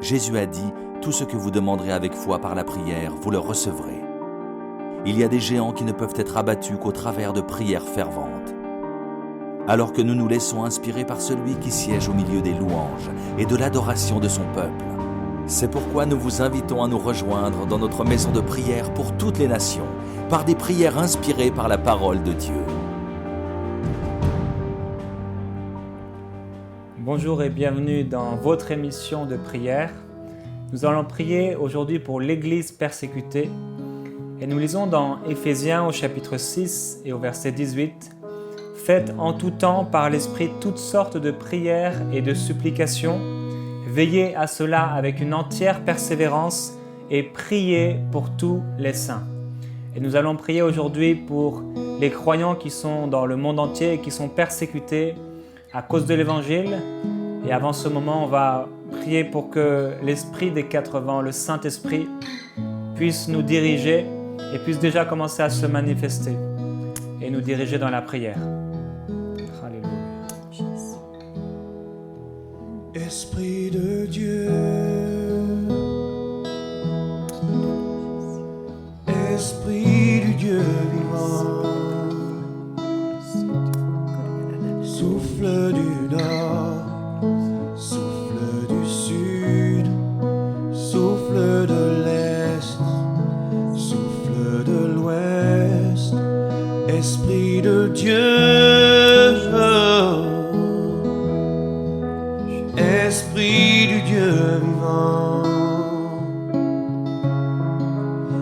Jésus a dit, tout ce que vous demanderez avec foi par la prière, vous le recevrez. Il y a des géants qui ne peuvent être abattus qu'au travers de prières ferventes. Alors que nous nous laissons inspirer par celui qui siège au milieu des louanges et de l'adoration de son peuple. C'est pourquoi nous vous invitons à nous rejoindre dans notre maison de prière pour toutes les nations, par des prières inspirées par la parole de Dieu. Bonjour et bienvenue dans votre émission de prière. Nous allons prier aujourd'hui pour l'Église persécutée et nous lisons dans Éphésiens au chapitre 6 et au verset 18 « Faites en tout temps par l'Esprit toutes sortes de prières et de supplications, veillez à cela avec une entière persévérance et priez pour tous les saints. » Et nous allons prier aujourd'hui pour les croyants qui sont dans le monde entier et qui sont persécutés à cause de l'Évangile. Et avant ce moment, on va prier pour que l'Esprit des 4 vents, le Saint-Esprit, puisse nous diriger et puisse déjà commencer à se manifester et nous diriger dans la prière. Alléluia. Esprit de Dieu, Esprit du Dieu vivant, souffle du nord, souffle du sud, souffle de l'est, souffle de l'ouest, Esprit de Dieu, Esprit du Dieu vivant,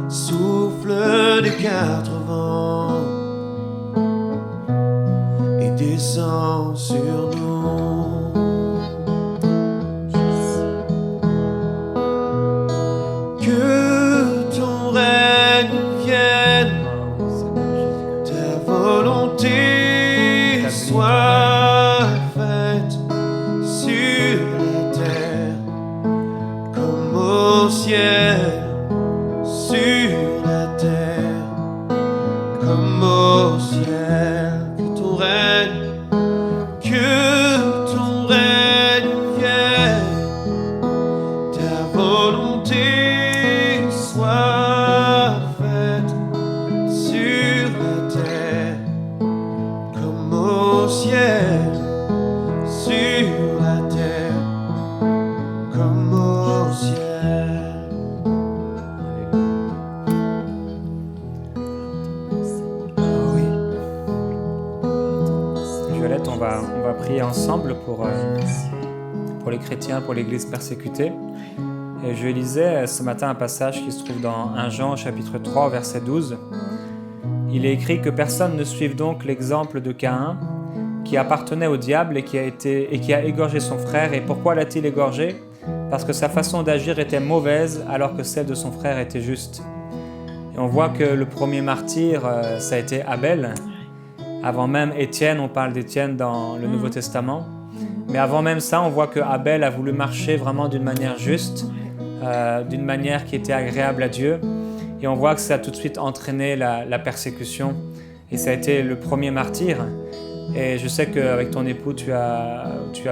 souffle des 4 vents et descend sur nous. Que ton règne vienne, ta volonté soit faite sur la terre comme au ciel, sur la terre comme au ciel. Que ton règne vienne, ta volonté soit faite sur la terre comme au ciel, sur la terre comme au ciel. Ah oui. Violette, on va prier ensemble pour les chrétiens, pour l'Église persécutée. Et je lisais ce matin un passage qui se trouve dans 1 Jean chapitre 3 verset 12. Il est écrit que personne ne suive donc l'exemple de Caïn, qui appartenait au diable et qui a égorgé son frère. Et pourquoi l'a-t-il égorgé ? Parce que sa façon d'agir était mauvaise alors que celle de son frère était juste. Et on voit que le premier martyr, ça a été Abel. Avant même Étienne, on parle d'Étienne dans le Nouveau Testament. Mais avant même ça, on voit que Abel a voulu marcher vraiment d'une manière juste, d'une manière qui était agréable à Dieu. Et on voit que ça a tout de suite entraîné la persécution. Et ça a été le premier martyr. Et je sais qu'avec ton époux, tu as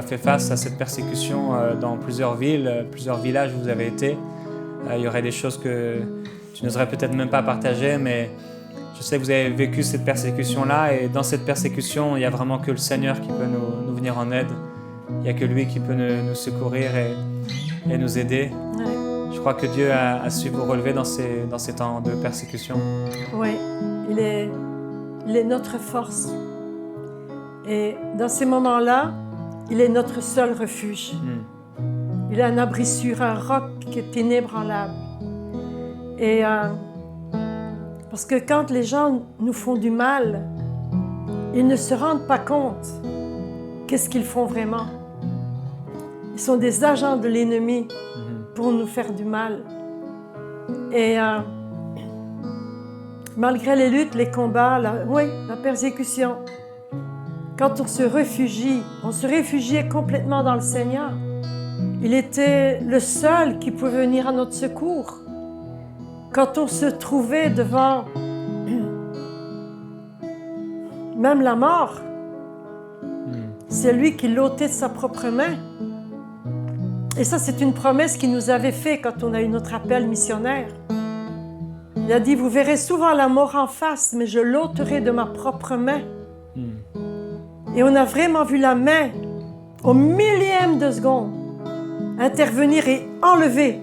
fait face à cette persécution dans plusieurs villes, plusieurs villages où vous avez été. Il y aurait des choses que tu n'oserais peut-être même pas partager, mais je sais que vous avez vécu cette persécution-là. Et dans cette persécution, il n'y a vraiment que le Seigneur qui peut nous venir en aide. Il n'y a que lui qui peut nous secourir et nous aider. Ouais. Je crois que Dieu a su vous relever dans ces temps de persécution. Oui, il est notre force. Et dans ces moments-là, il est notre seul refuge. Il est un abri sûr, un roc qui est inébranlable. Et parce que quand les gens nous font du mal, ils ne se rendent pas compte qu'est-ce qu'ils font vraiment. Ils sont des agents de l'ennemi pour nous faire du mal. Et malgré les luttes, les combats, la persécution, quand on se réfugiait complètement dans le Seigneur. Il était le seul qui pouvait venir à notre secours. Quand on se trouvait devant même la mort, c'est lui qui l'ôtait de sa propre main. Et ça, c'est une promesse qu'il nous avait faite quand on a eu notre appel missionnaire. Il a dit, vous verrez souvent la mort en face, mais je l'ôterai de ma propre main. Et on a vraiment vu la main, au millième de seconde, intervenir et enlever,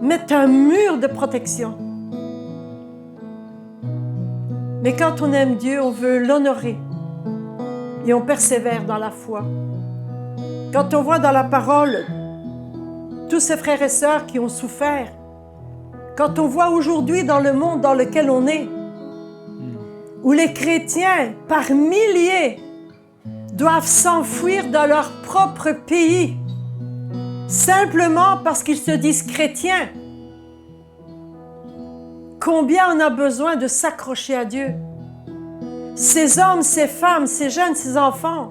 mettre un mur de protection. Mais quand on aime Dieu, on veut l'honorer et on persévère dans la foi. Quand on voit dans la parole tous ces frères et sœurs qui ont souffert, quand on voit aujourd'hui dans le monde dans lequel on est, où les chrétiens, par milliers, doivent s'enfuir dans leur propre pays, simplement parce qu'ils se disent chrétiens. Combien on a besoin de s'accrocher à Dieu. Ces hommes, ces femmes, ces jeunes, ces enfants,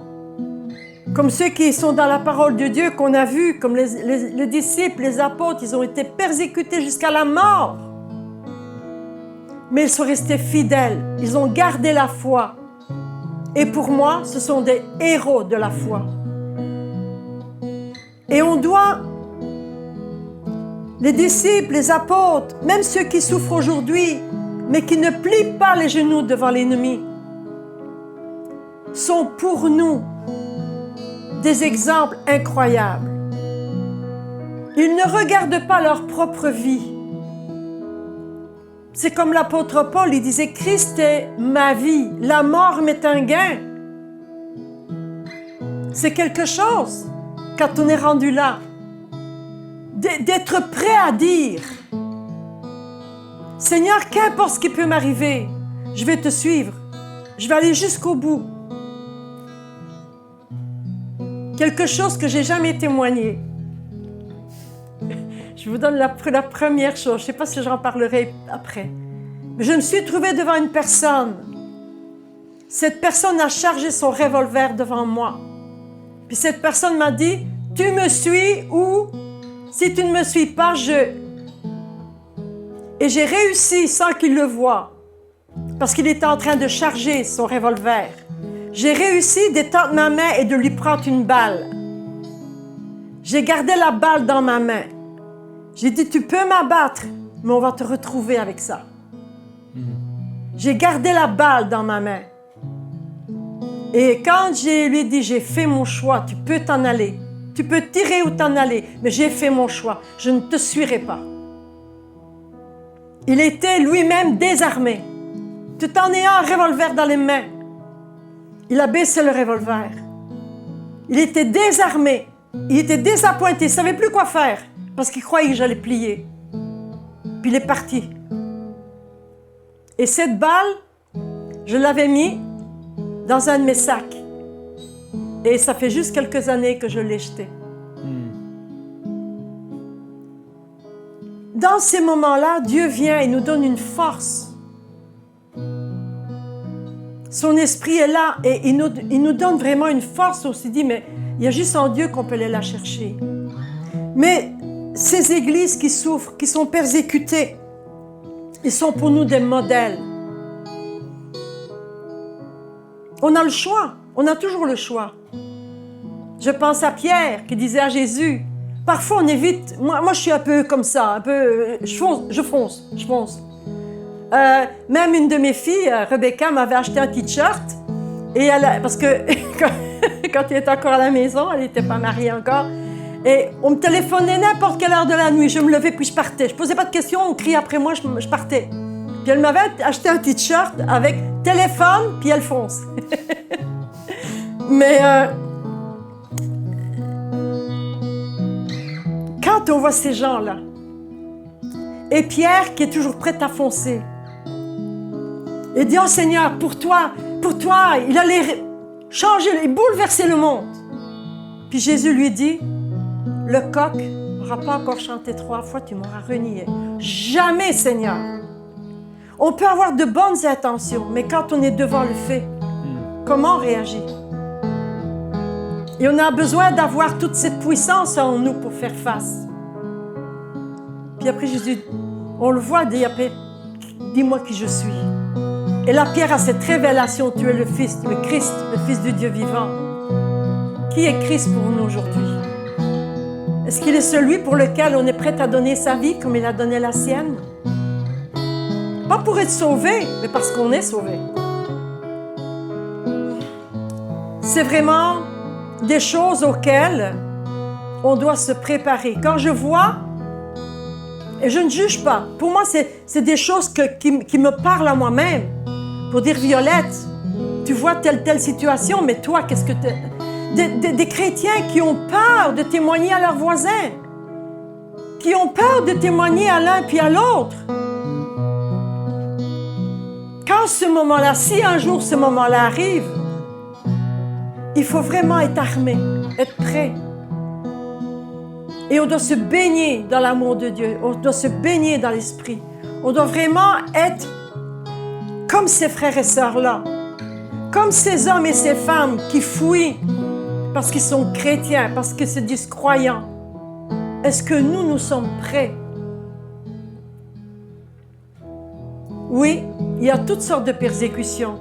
comme ceux qui sont dans la parole de Dieu qu'on a vus, comme les disciples, les apôtres, ils ont été persécutés jusqu'à la mort. Mais ils sont restés fidèles, ils ont gardé la foi. Et pour moi, ce sont des héros de la foi. Et on doit, les disciples, les apôtres, même ceux qui souffrent aujourd'hui, mais qui ne plient pas les genoux devant l'ennemi, sont pour nous des exemples incroyables. Ils ne regardent pas leur propre vie. C'est comme l'apôtre Paul, il disait, Christ est ma vie, la mort m'est un gain. C'est quelque chose, quand on est rendu là, d'être prêt à dire, Seigneur, qu'importe ce qui peut m'arriver, je vais te suivre, je vais aller jusqu'au bout. Quelque chose que je n'ai jamais témoigné. Je vous donne la première chose, je ne sais pas si j'en parlerai après. Mais je me suis trouvée devant une personne. Cette personne a chargé son revolver devant moi. Puis cette personne m'a dit, tu me suis ou si tu ne me suis pas, je... Et j'ai réussi sans qu'il le voie, parce qu'il était en train de charger son revolver. J'ai réussi d'étendre ma main et de lui prendre une balle. J'ai gardé la balle dans ma main. J'ai dit, tu peux m'abattre, mais on va te retrouver avec ça. J'ai gardé la balle dans ma main. Et quand je lui ai dit, j'ai fait mon choix, tu peux t'en aller. Tu peux tirer ou t'en aller, mais j'ai fait mon choix. Je ne te suivrai pas. Il était lui-même désarmé, tout en ayant un revolver dans les mains. Il a baissé le revolver. Il était désarmé. Il était désappointé. Il ne savait plus quoi faire parce qu'il croyait que j'allais plier. Puis il est parti. Et cette balle, je l'avais mis dans un de mes sacs. Et ça fait juste quelques années que je l'ai jetée. Dans ces moments-là, Dieu vient et nous donne une force. Son esprit est là et il nous donne vraiment une force. On s'est dit, mais il y a juste en Dieu qu'on peut aller la chercher. Mais ces églises qui souffrent, qui sont persécutées, ils sont pour nous des modèles. On a le choix, on a toujours le choix. Je pense à Pierre qui disait à Jésus, parfois on évite, moi je suis un peu comme ça, un peu, je fonce. Même une de mes filles, Rebecca, m'avait acheté un t-shirt, et parce que quand elle était encore à la maison, elle n'était pas mariée encore, et on me téléphonait n'importe quelle heure de la nuit, je me levais puis je partais. Je ne posais pas de questions, on criait après moi, je partais. Puis elle m'avait acheté un t-shirt avec téléphone, puis elle fonce. Mais quand on voit ces gens-là, et Pierre qui est toujours prêt à foncer, et dit, oh Seigneur, pour toi, il allait changer et bouleverser le monde. Puis Jésus lui dit, le coq n'aura pas encore chanté 3 fois, tu m'auras renié. Jamais, Seigneur. On peut avoir de bonnes intentions, mais quand on est devant le fait, comment on réagit? Et on a besoin d'avoir toute cette puissance en nous pour faire face. Puis après Jésus, on le voit, dit après, dis-moi qui je suis. Et là, Pierre a cette révélation, tu es le Fils, tu es Christ, le Fils du Dieu vivant. Qui est Christ pour nous aujourd'hui? Est-ce qu'il est celui pour lequel on est prêt à donner sa vie comme il a donné la sienne? Pas pour être sauvé, mais parce qu'on est sauvé. C'est vraiment des choses auxquelles on doit se préparer. Quand je vois, et je ne juge pas, pour moi, c'est des choses qui me parlent à moi-même. Pour dire, Violette, tu vois telle situation, mais toi, qu'est-ce que tu... Des chrétiens qui ont peur de témoigner à leurs voisins, qui ont peur de témoigner à l'un puis à l'autre. Quand ce moment-là, si un jour ce moment-là arrive, il faut vraiment être armé, être prêt. Et on doit se baigner dans l'amour de Dieu, on doit se baigner dans l'Esprit. On doit vraiment être comme ces frères et sœurs-là, comme ces hommes et ces femmes qui fuient parce qu'ils sont chrétiens, parce qu'ils se disent croyants. Est-ce que nous sommes prêts? Oui, il y a toutes sortes de persécutions.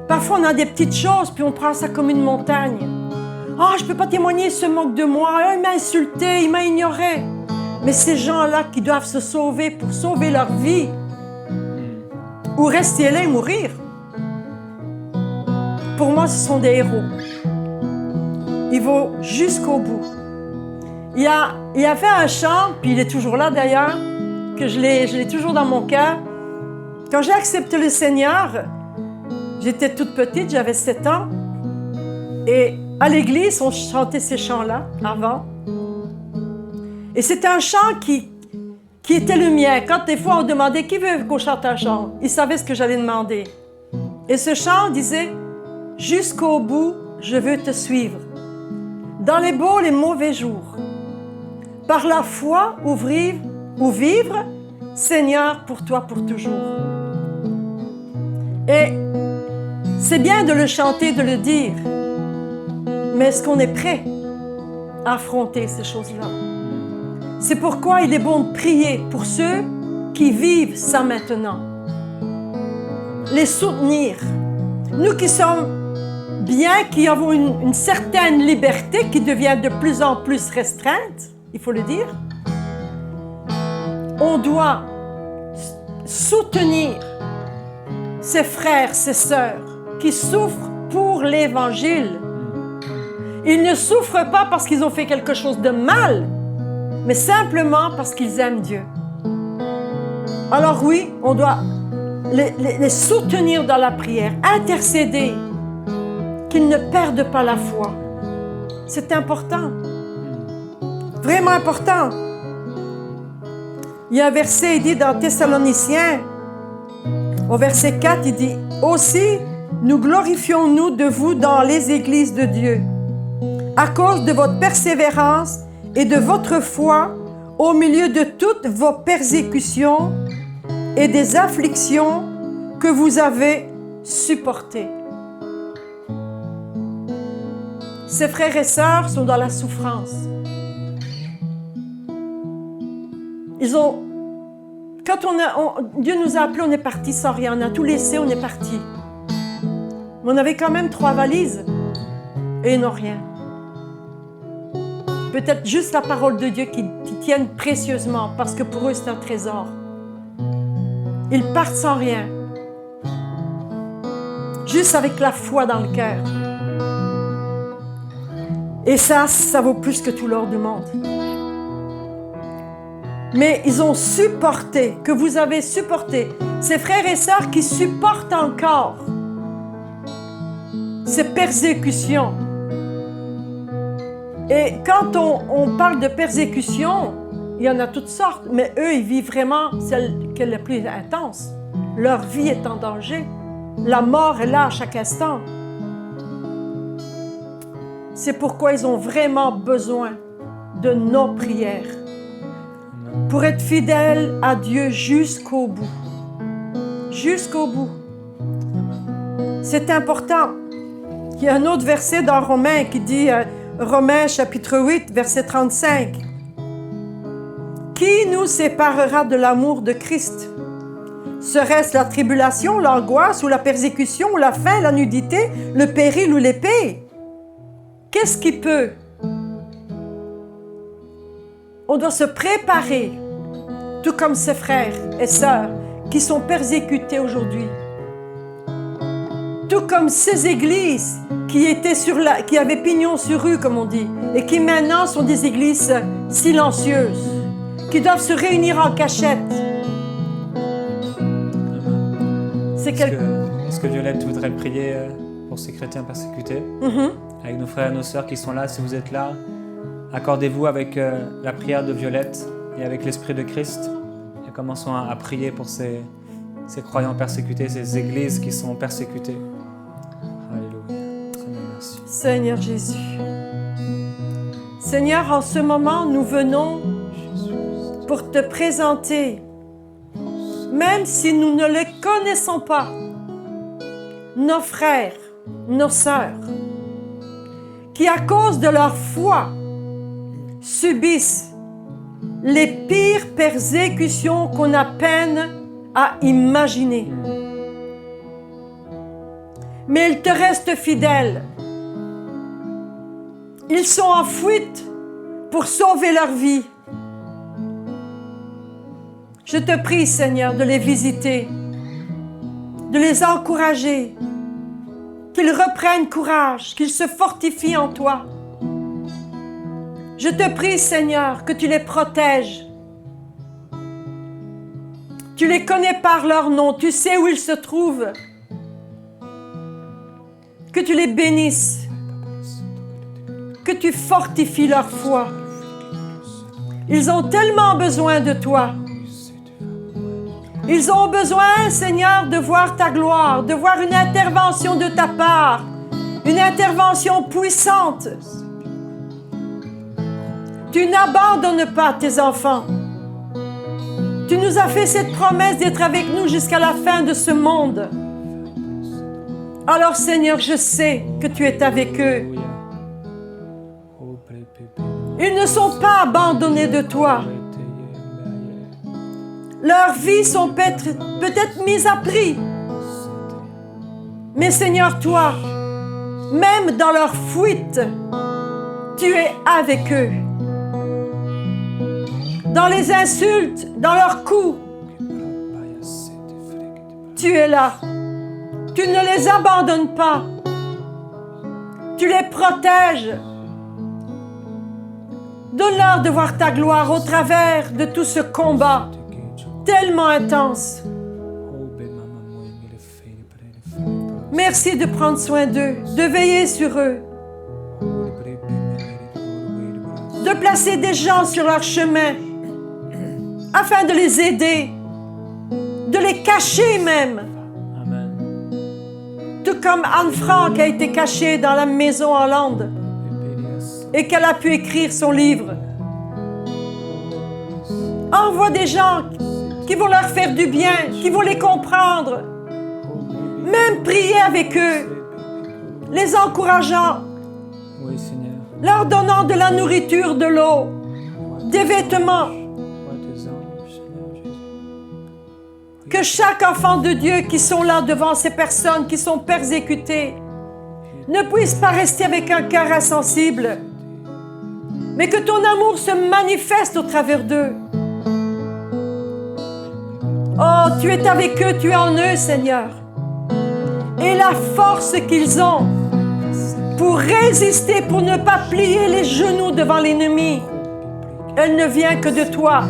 Parfois, on a des petites choses, puis on prend ça comme une montagne. « Ah, je ne peux pas témoigner, il se moque de moi. Il m'a insulté, il m'a ignoré. » Mais ces gens-là qui doivent se sauver pour sauver leur vie, ou rester là et mourir, pour moi, ce sont des héros. Ils vont jusqu'au bout. Il y avait un chant, puis il est toujours là d'ailleurs, que je l'ai toujours dans mon cœur. Quand j'ai accepté le Seigneur, j'étais toute petite, j'avais 7 ans. Et à l'église, on chantait ces chants-là avant. Et c'était un chant qui était le mien. Quand des fois on demandait qui veut qu'on chante un chant, il savait ce que j'allais demander. Et ce chant disait « Jusqu'au bout, je veux te suivre. Dans les beaux, les mauvais jours. Par la foi, ou vivre, Seigneur, pour toi, pour toujours. » Et c'est bien de le chanter, de le dire, mais est-ce qu'on est prêt à affronter ces choses-là? C'est pourquoi il est bon de prier pour ceux qui vivent ça maintenant. Les soutenir. Nous qui sommes bien, qui avons une certaine liberté qui devient de plus en plus restreinte, il faut le dire, on doit soutenir ces frères, ces sœurs qui souffrent pour l'Évangile. Ils ne souffrent pas parce qu'ils ont fait quelque chose de mal, mais simplement parce qu'ils aiment Dieu. Alors oui, on doit les soutenir dans la prière, intercéder, qu'ils ne perdent pas la foi. C'est important. Vraiment important. Il y a un verset, il dit dans Thessaloniciens, au verset 4, il dit « Aussi, nous glorifions-nous de vous dans les églises de Dieu, à cause de votre persévérance et de votre foi au milieu de toutes vos persécutions et des afflictions que vous avez supportées. » Ces frères et sœurs sont dans la souffrance. Quand Dieu nous a appelés, on est parti sans rien. On a tout laissé, on est parti. Mais on avait quand même 3 valises et ils n'ont rien. Peut-être juste la parole de Dieu qui tiennent précieusement parce que pour eux c'est un trésor. Ils partent sans rien. Juste avec la foi dans le cœur. Et ça vaut plus que tout l'or du monde. Mais ils ont supporté, que vous avez supporté, ces frères et sœurs qui supportent encore ces persécutions. Et quand on parle de persécution, il y en a toutes sortes, mais eux, ils vivent vraiment celle qui est la plus intense. Leur vie est en danger. La mort est là à chaque instant. C'est pourquoi ils ont vraiment besoin de nos prières pour être fidèles à Dieu jusqu'au bout. Jusqu'au bout. C'est important. Il y a un autre verset dans Romains qui dit, Romains chapitre 8, verset 35. « Qui nous séparera de l'amour de Christ? Serait-ce la tribulation, l'angoisse ou la persécution ou la faim, la nudité, le péril ou l'épée? Qu'est-ce qui peut On doit se préparer, tout comme ses frères et sœurs qui sont persécutés aujourd'hui. Tout comme ces églises qui avaient pignon sur rue, comme on dit, et qui maintenant sont des églises silencieuses, qui doivent se réunir en cachette. Est-ce que Violette voudrait prier pour ces chrétiens persécutés, avec nos frères et nos sœurs qui sont là? Si vous êtes là, accordez-vous avec la prière de Violette et avec l'Esprit de Christ et commençons à prier pour ces croyants persécutés, ces églises qui sont persécutées. Alléluia. Seigneur, merci. Seigneur Jésus. Seigneur, en ce moment, nous venons pour te présenter, même si nous ne les connaissons pas, nos frères, nos sœurs, qui à cause de leur foi subissent les pires persécutions qu'on a peine à imaginer. Mais ils te restent fidèles. Ils sont en fuite pour sauver leur vie. Je te prie, Seigneur, de les visiter, de les encourager, qu'ils reprennent courage, qu'ils se fortifient en toi. Je te prie, Seigneur, que tu les protèges. Tu les connais par leur nom, tu sais où ils se trouvent. Que tu les bénisses, que tu fortifies leur foi. Ils ont tellement besoin de toi. Ils ont besoin, Seigneur, de voir ta gloire, de voir une intervention de ta part, une intervention puissante. Tu n'abandonnes pas tes enfants. Tu nous as fait cette promesse d'être avec nous jusqu'à la fin de ce monde. Alors, Seigneur, je sais que tu es avec eux. Ils ne sont pas abandonnés de toi. Leurs vies sont peut-être mises à prix. Mais Seigneur, toi, même dans leur fuite, tu es avec eux. Dans les insultes, dans leurs coups, tu es là. Tu ne les abandonnes pas. Tu les protèges. Donne-leur de voir ta gloire au travers de tout ce combat tellement intense. Merci de prendre soin d'eux, de veiller sur eux, de placer des gens sur leur chemin afin de les aider, de les cacher même. Tout comme Anne-Franck a été cachée dans la maison en Hollande et qu'elle a pu écrire son livre. Envoie des gens qui vont leur faire du bien, qui vont les comprendre, même prier avec eux, les encourageant, leur donnant de la nourriture, de l'eau, des vêtements. Que chaque enfant de Dieu qui sont là devant ces personnes qui sont persécutées ne puisse pas rester avec un cœur insensible, mais que ton amour se manifeste au travers d'eux. Oh, tu es avec eux, tu es en eux, Seigneur. Et la force qu'ils ont pour résister, pour ne pas plier les genoux devant l'ennemi, elle ne vient que de toi.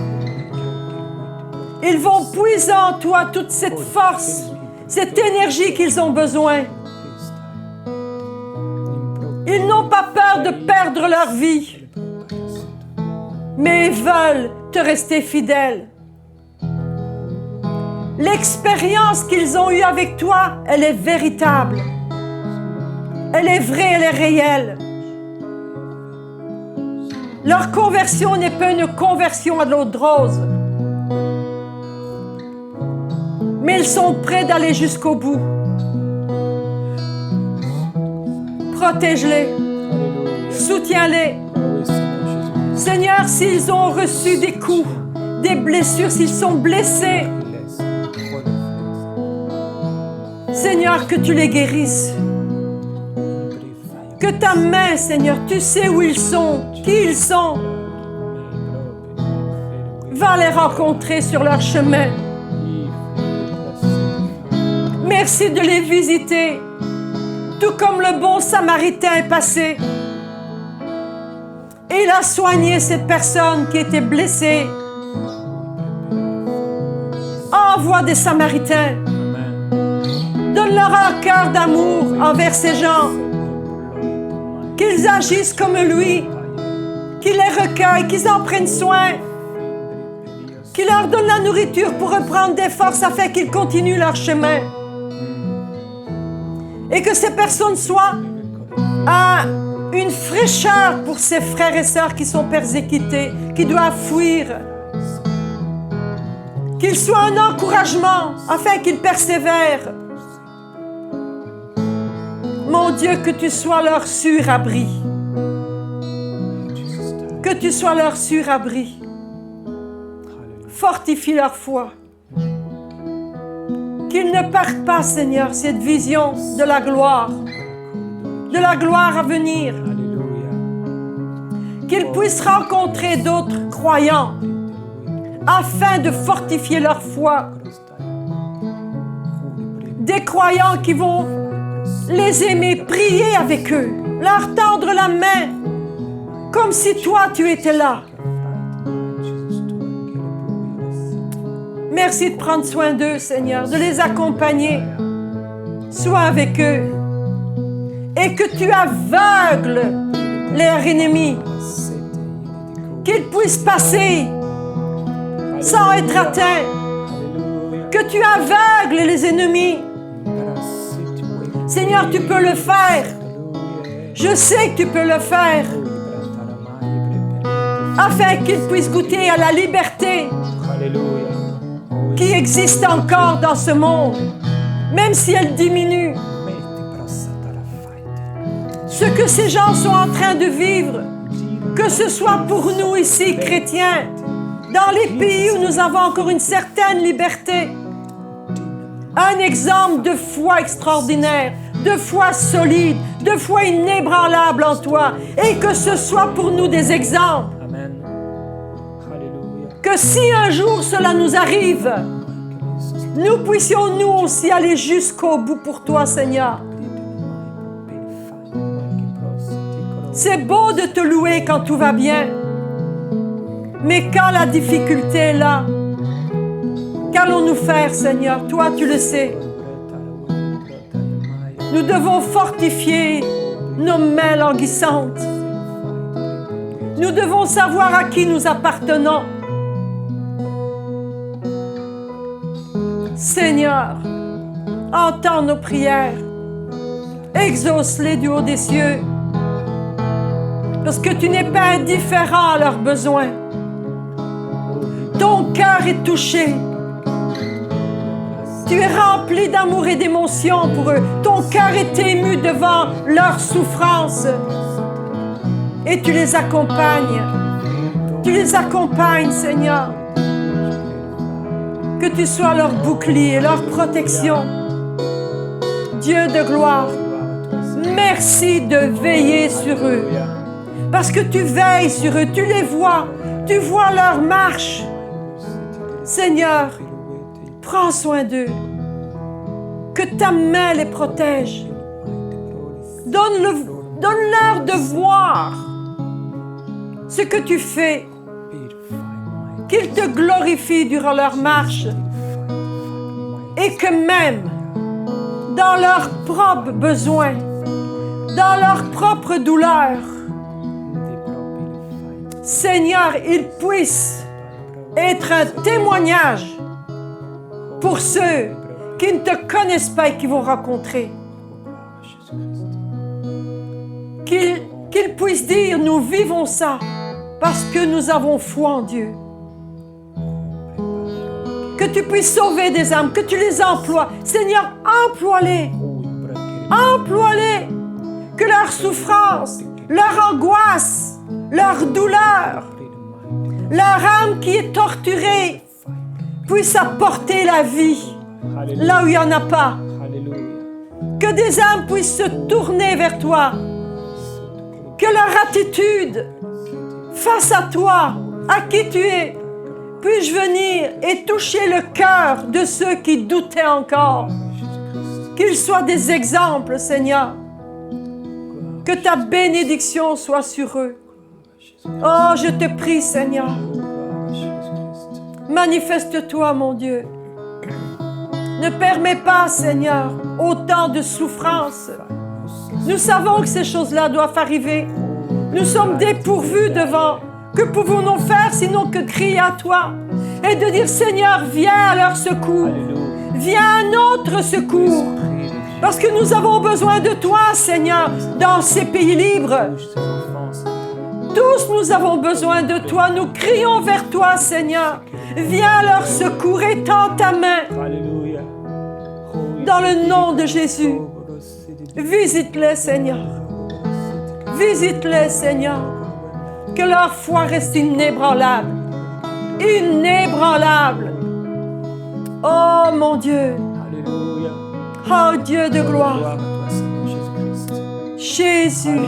Ils vont puiser en toi toute cette force, cette énergie qu'ils ont besoin. Ils n'ont pas peur de perdre leur vie, mais ils veulent te rester fidèles. L'expérience qu'ils ont eue avec toi, elle est véritable. Elle est vraie, elle est réelle. Leur conversion n'est pas une conversion à l'eau de rose. Mais ils sont prêts d'aller jusqu'au bout. Protège-les. Soutiens-les. Seigneur, s'ils ont reçu des coups, des blessures, s'ils sont blessés, Seigneur, que tu les guérisses. Que ta main, Seigneur, tu sais où ils sont, qui ils sont. Va les rencontrer sur leur chemin. Merci de les visiter, tout comme le bon Samaritain est passé. Et il a soigné cette personne qui était blessée. Envoie des Samaritains. Donne-leur un cœur d'amour envers ces gens. Qu'ils agissent comme lui. Qu'ils les recueillent, qu'ils en prennent soin. Qu'ils leur donnent la nourriture pour reprendre des forces afin qu'ils continuent leur chemin. Et que ces personnes soient une fraîcheur pour ces frères et sœurs qui sont persécutés, qui doivent fuir. Qu'ils soient un encouragement afin qu'ils persévèrent. Mon Dieu, que tu sois leur sûr abri. Que tu sois leur sûr abri. Fortifie leur foi. Qu'ils ne perdent pas, Seigneur, cette vision de la gloire à venir. Qu'ils puissent rencontrer d'autres croyants afin de fortifier leur foi. Des croyants qui vont les aimer, prier avec eux, leur tendre la main, comme si toi tu étais là. Merci de prendre soin d'eux, Seigneur, de les accompagner. Sois avec eux. Et que tu aveugles leurs ennemis. Qu'ils puissent passer sans être atteints. Que tu aveugles les ennemis. Seigneur, tu peux le faire. Je sais que tu peux le faire. Afin qu'ils puissent goûter à la liberté qui existe encore dans ce monde, même si elle diminue. Ce que ces gens sont en train de vivre, que ce soit pour nous ici, chrétiens, dans les pays où nous avons encore une certaine liberté, un exemple de foi extraordinaire, de foi solide, de foi inébranlable en toi, et que ce soit pour nous des exemples. Que si un jour cela nous arrive, nous puissions nous aussi aller jusqu'au bout pour toi, Seigneur. C'est beau de te louer quand tout va bien, mais quand la difficulté est là, qu'allons-nous faire, Seigneur? Toi, tu le sais. Nous devons fortifier nos mains languissantes. Nous devons savoir à qui nous appartenons. Seigneur, entends nos prières, exauce-les du haut des cieux, parce que tu n'es pas indifférent à leurs besoins. Ton cœur est touché. Tu es rempli d'amour et d'émotion pour eux. Ton cœur est ému devant leur souffrance. Et tu les accompagnes. Tu les accompagnes, Seigneur. Que tu sois leur bouclier, leur protection. Dieu de gloire, merci de veiller sur eux. Parce que tu veilles sur eux, tu les vois, tu vois leur marche. Seigneur, prends soin d'eux. Que ta main les protège. Donne-leur de voir ce que tu fais. Qu'ils te glorifient durant leur marche. Et que même dans leurs propres besoins, dans leurs propres douleurs, Seigneur, ils puissent être un témoignage pour ceux qui ne te connaissent pas et qui vont rencontrer. Qu'ils puissent dire, nous vivons ça parce que nous avons foi en Dieu. Que tu puisses sauver des âmes, que tu les emploies. Seigneur, emploie-les. Emploie-les. Que leur souffrance, leur angoisse, leur douleur, leur âme qui est torturée puisse apporter la vie là où il n'y en a pas. Que des âmes puissent se tourner vers toi. Que leur attitude face à toi, à qui tu es, Puis-je venir et toucher le cœur de ceux qui doutaient encore. Qu'ils soient des exemples, Seigneur. Que ta bénédiction soit sur eux. Oh, je te prie, Seigneur. Manifeste-toi, mon Dieu. Ne permets pas, Seigneur, autant de souffrance. Nous savons que ces choses-là doivent arriver. Nous sommes dépourvus devant. Que pouvons-nous faire sinon que crier à toi et de dire, Seigneur, viens à leur secours. Viens à notre secours. Parce que nous avons besoin de toi, Seigneur, dans ces pays libres. Tous nous avons besoin de toi. Nous crions vers toi, Seigneur. Viens à leur secours, étends ta main. Dans le nom de Jésus. Visite-les, Seigneur. Visite-les, Seigneur. Que leur foi reste inébranlable. Inébranlable. Oh, mon Dieu. Oh, Dieu de gloire. Jésus.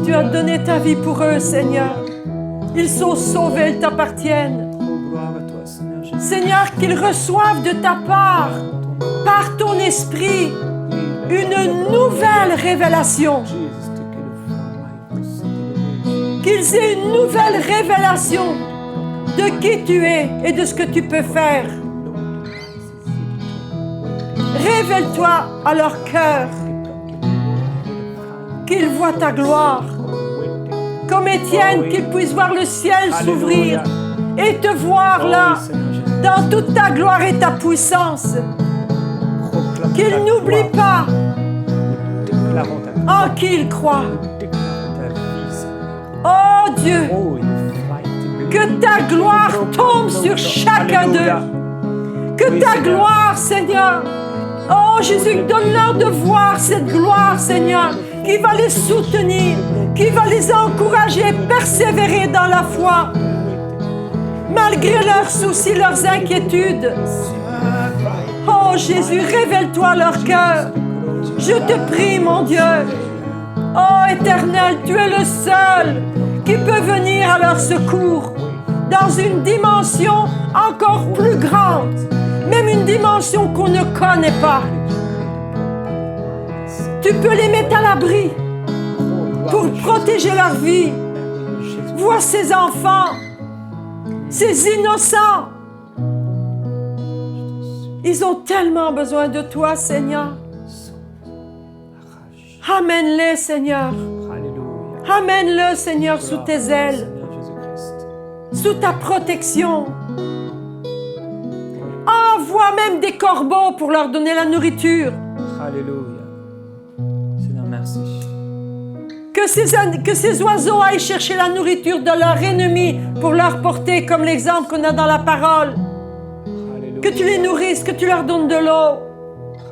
Tu as donné ta vie pour eux, Seigneur. Ils sont sauvés, ils t'appartiennent. Seigneur, qu'ils reçoivent de ta part, par ton esprit, une nouvelle révélation. Qu'ils aient une nouvelle révélation de qui tu es et de ce que tu peux faire. Révèle-toi à leur cœur. Qu'ils voient ta gloire. Comme Étienne, qu'ils puissent voir le ciel s'ouvrir et te voir là, dans toute ta gloire et ta puissance. Qu'ils n'oublient pas en qui ils croient. Oh Dieu, que ta gloire tombe sur chacun d'eux. Que ta gloire, Seigneur. Oh Jésus, donne-leur de voir cette gloire, Seigneur, qui va les soutenir, qui va les encourager, persévérer dans la foi, malgré leurs soucis, leurs inquiétudes. Oh Jésus, révèle-toi leur cœur. Je te prie, mon Dieu. Oh Éternel, tu es le seul qui peut venir à leur secours dans une dimension encore plus grande, même une dimension qu'on ne connaît pas. Tu peux les mettre à l'abri pour protéger leur vie. Vois ces enfants, ces innocents. Ils ont tellement besoin de toi, Seigneur. Amène-les, Seigneur. Amène-le, Seigneur, sous tes ailes, sous ta protection. Envoie même des corbeaux pour leur donner la nourriture. Alléluia. Seigneur, merci. Que ces oiseaux aillent chercher la nourriture de leur ennemi pour leur porter, comme l'exemple qu'on a dans la parole. Alléluia. Que tu les nourrisses, que tu leur donnes de l'eau.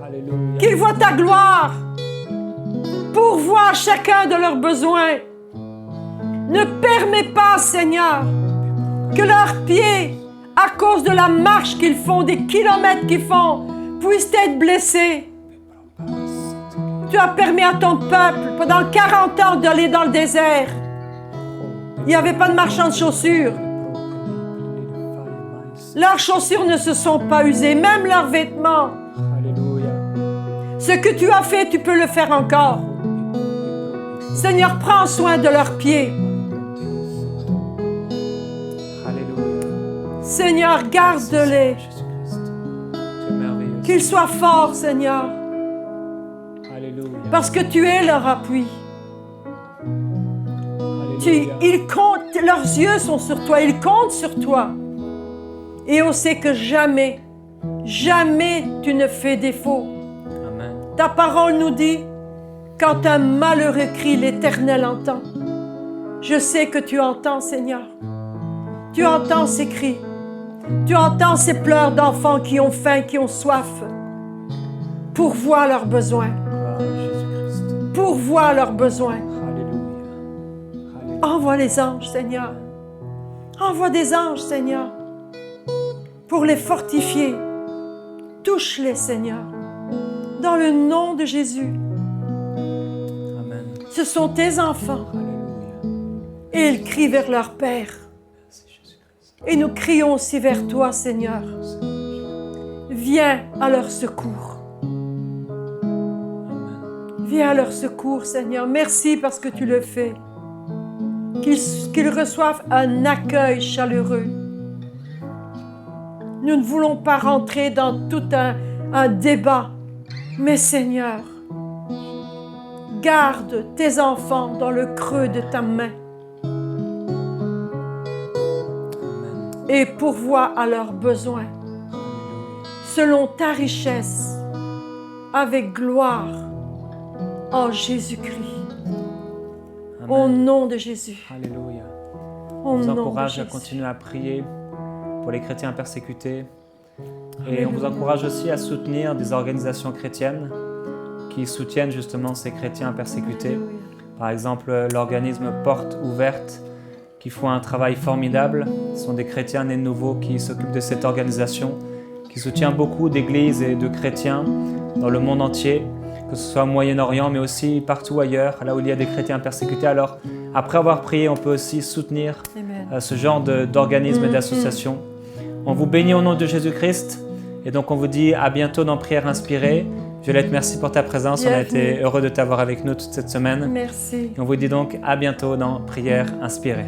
Alléluia. Qu'ils voient ta gloire. Pourvois chacun de leurs besoins. Ne permets pas, Seigneur, que leurs pieds, à cause de la marche qu'ils font, des kilomètres qu'ils font, puissent être blessés. Tu as permis à ton peuple, pendant 40 ans, d'aller dans le désert. Il n'y avait pas de marchand de chaussures. Leurs chaussures ne se sont pas usées, même leurs vêtements. Alléluia. Ce que tu as fait, tu peux le faire encore. Seigneur, prends soin de leurs pieds. Alléluia. Seigneur, garde-les. Jésus-Christ. Tu es merveilleux. Qu'ils soient forts, Seigneur, Alléluia. parce que tu es leur appui. Alléluia. Ils comptent, leurs yeux sont sur toi, ils comptent sur toi. Et on sait que jamais, jamais tu ne fais défaut. Amen. Ta parole nous dit, quand un malheureux crie, l'Éternel entend. Je sais que tu entends, Seigneur. Tu entends ces cris. Tu entends ces pleurs d'enfants qui ont faim, qui ont soif. Pourvois leurs besoins. Gloire à Jésus-Christ. Pourvois leurs besoins. Alléluia. Alléluia. Envoie les anges, Seigneur. Envoie des anges, Seigneur, pour les fortifier. Touche-les, Seigneur, dans le nom de Jésus. Amen. Ce sont tes enfants Alléluia. et ils crient vers leur Père. Merci Jésus-Christ. Et nous crions aussi vers toi, Seigneur. Viens à leur secours. Viens à leur secours, Seigneur. Merci parce que tu le fais. Qu'ils reçoivent un accueil chaleureux. Nous ne voulons pas rentrer dans tout un débat, mais Seigneur, garde tes enfants dans le creux de ta main et pourvois à leurs besoins selon ta richesse avec gloire en Jésus-Christ. Au nom de Jésus. Alléluia. Au On vous nom de encourage à Jésus. continuer à prier pour les chrétiens persécutés. Et on vous encourage aussi à soutenir des organisations chrétiennes qui soutiennent justement ces chrétiens persécutés. Alléluia. Par exemple, l'organisme Porte Ouverte, qui font un travail formidable. Ce sont des chrétiens nés de nouveau qui s'occupent de cette organisation, qui soutient beaucoup d'églises et de chrétiens dans le monde entier, que ce soit au Moyen-Orient, mais aussi partout ailleurs, là où il y a des chrétiens persécutés. Alors, après avoir prié, on peut aussi soutenir Amen. ce genre d'organismes et d'associations. On vous bénit au nom de Jésus-Christ. Et donc, on vous dit à bientôt dans Prière Inspirée. Violette, merci pour ta présence. On a Bienvenue. été heureux de t'avoir avec nous toute cette semaine. Merci. Et on vous dit donc à bientôt dans Prière Inspirée.